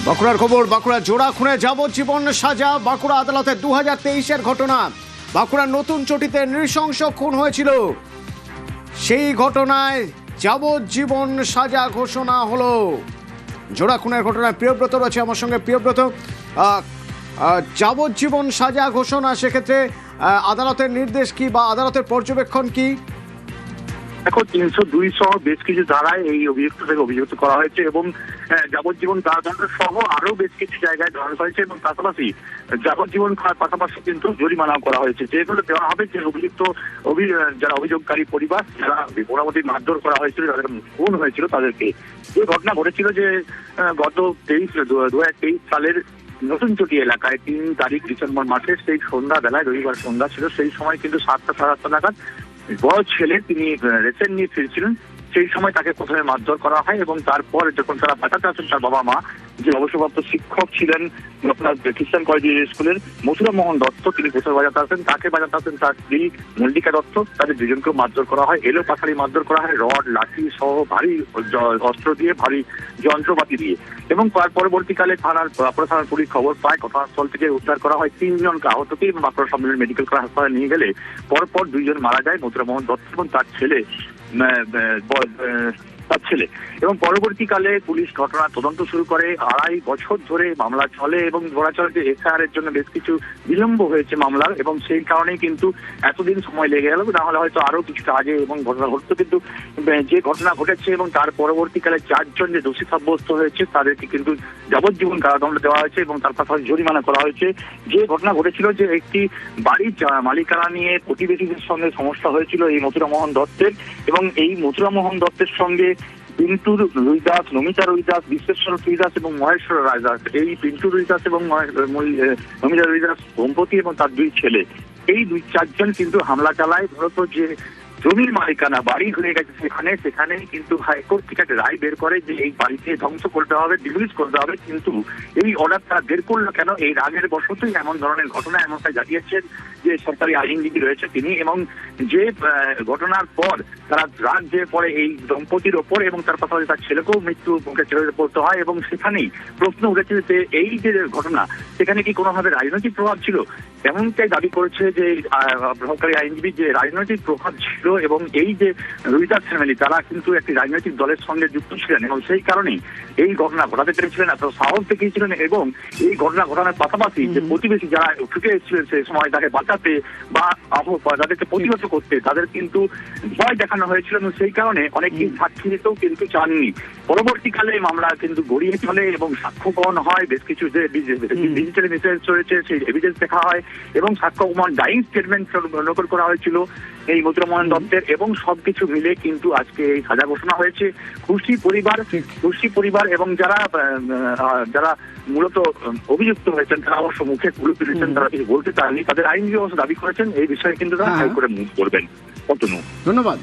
বাঁকুড়ার খবর, বাঁকুড়া জোড়া খুনে যাবজ্জীবন সাজা। বাঁকুড়া আদালতে 2023-এর ঘটনা। বাঁকুড়ার নতুন চটিতে নৃশংস খুন হয়েছিল, সেই ঘটনায় যাবজ্জীবন সাজা ঘোষণা হলো। জোড়া খুনের ঘটনায় প্রিয়ব্রত রয়েছে আমার সঙ্গে। প্রিয়ব্রত, যাবজ্জীবন সাজা ঘোষণা, সেক্ষেত্রে আদালতের নির্দেশ কি বা আদালতের পর্যবেক্ষণ কি? দেখো, 302 সহ বেশ কিছু ধারায় এই অভিযুক্ত থেকে অভিযুক্ত করা হয়েছে এবং যাবজ্জীবন কারাদণ্ড সহ আরো বেশ কিছু জায়গায় ধরা হয়েছে এবং পাশাপাশি যাবজ্জীবন পাশাপাশি কিন্তু জরিমানা করা হয়েছে। যেগুলো দেওয়া হবে যে অভিযুক্ত যারা অভিযোগকারী পরিবার, যারা মোটামুটি মারধর করা হয়েছিল, যাদের খুন হয়েছিল তাদেরকে। এই ঘটনা ঘটেছিল যে গত 2023 সালের নতুন চটি এলাকায় 3 তারিখ ডিসেম্বর মাসের সেই সন্ধ্যাবেলায়, রবিবার সন্ধ্যা ছিল, সেই সময় কিন্তু 7টা সাড়ে 8টা নাগাদ বড় ছেলে তিনি রেসেন নিয়ে ফিরছিলেন। সেই সময় তাকে প্রথমে মারধর করা হয় এবং তারপর যখন তারা বাঁচাতে আসেন, তার বাবা মা, যে অবসরপ্রাপ্ত শিক্ষক ছিলেন আপনার খ্রিস্টান কলেজ স্কুলের মথুরা মোহন দত্ত, তিনি প্রথমে বাজাতে আসেন, তাকে বাজাতে আসেন তার স্ত্রী মল্লিকা দত্ত। তাদের দুজনকেও মারধর করা হয়, এলো পাথারি মারধর করা হয়, রড লাঠি সহ ভারী অস্ত্র দিয়ে, ভারী যন্ত্রপাতি দিয়ে। এবং তার পরবর্তীকালে বাঁকুড়া থানার পুলিশ খবর পায়, ঘটনাস্থল থেকে উদ্ধার করা হয় 3 জনকে আহতকে এবং বাঁকুড়া সম্মেলন মেডিকেল হাসপাতালে নিয়ে গেলে পরপর 2 জন মারা যায়, মথুরা মোহন দত্ত এবং তার ছেলে। এবং পরবর্তীকালে পুলিশ ঘটনার তদন্ত শুরু করে। 2.5 বছর ধরে মামলা চলে এবং ধরা চলে যে এফআইআর এর জন্য বেশ কিছু বিলম্ব হয়েছে মামলার, এবং সেই কারণেই কিন্তু এতদিন সময় লেগে গেল। না হলে হয়তো আরো কিছুটা আগে এবং ঘটনা ঘটতো, কিন্তু যে ঘটনা ঘটেছে এবং তার পরবর্তীকালে 4 জন যে দোষী সাব্যস্ত হয়েছে তাদেরকে কিন্তু যাবজ্জীবন কারাদণ্ড দেওয়া হয়েছে এবং তার পাশাপাশি জরিমানা করা হয়েছে। যে ঘটনা ঘটেছিল যে একটি বাড়ির মালিকানা নিয়ে প্রতিবেশীদের সঙ্গে সমস্যা হয়েছিল এই মথুরা মোহন দত্তের, এবং এই মথুরা মোহন দত্তের সঙ্গে পিন্টু রুইদাস, নমিতা রুইদাস, বিশ্বেশ্বর রুইদাস এবং মহেশ্বর রায়দাস, এই পিন্টু রুইদাস এবং নমিতা রুইদাস দম্পতি এবং তার 2 ছেলে, এই 2-4 জন কিন্তু হামলা চালায়। মূলত যে জমির মালিকানা বাড়ি হয়ে গেছে সেখানে কিন্তু হাইকোর্ট থেকে একটা রায় বের করে যে এই বাড়িকে ধ্বংস করতে হবে, ডিমলিশ করতে হবে। কিন্তু এই অর্ডার তারা বের করলো কেন? এই রাগের বশতই এমন ধরনের ঘটনা এমনটা জানিয়েছেন যে সরকারি আইনজীবী রয়েছে তিনি। এবং যে ঘটনার পর তারা রাগ যে পরে এই দম্পতির ওপর এবং তার পাশাপাশি তার ছেলেকেও মৃত্যু মুখে ছেড়ে পড়তে হয়, এবং সেখানেই প্রশ্ন উঠেছে যে এই যে ঘটনা, সেখানে কি কোনোভাবে রাজনৈতিক প্রভাব ছিল? এমনটাই দাবি করেছে যে সরকারি আইনজীবী, যে রাজনৈতিক প্রভাব ছিল এবং এই যে রুইদাস ফ্যামিলি তারা কিন্তু একটি রাজনৈতিক দলের সঙ্গে যুক্ত ছিলেন এবং সেই কারণেই এই ঘটনা ঘটাতে পেরেছিলেন, এত সাহস দেখিয়েছিলেন। এবং এই ঘটনা ঘটানোর পাশাপাশি যে প্রতিবেশী যারা ছুটে এসেছিলেন সেই সময় তাকে বাঁচাতে বা তাদেরকে প্রতিহত করতে, তাদের কিন্তু ভয় দেখানো হয়েছিল এবং সেই কারণে অনেকেই সাক্ষী দিতেও কিন্তু চাননি। পরবর্তীকালে মামলা কিন্তু গড়িয়ে চলে এবং সাক্ষ্য গ্রহণ হয়, বেশ কিছু যে ডিজিটাল এভিডেন্স রয়েছে সেই এভিডেন্স দেখা হয় এবং সাক্ষ্য প্রমাণ ডাইং স্টেটমেন্ট নকল করা হয়েছিল এই মথুরা মোহন দত্তের, এবং সবকিছু মিলে কিন্তু আজকে এই সাজা ঘোষণা হয়েছে। খুশি পরিবার এবং যারা মূলত অভিযুক্ত হয়েছেন তারা অবশ্য মুখে তুলে তুলেছেন, তারা কিছু বলতে চাননি। তাদের আইনজীবী অবশ্য দাবি করেছেন এই বিষয়ে কিন্তু তারা হাইকোর্টে মুভ করবেন। ধন্যবাদ।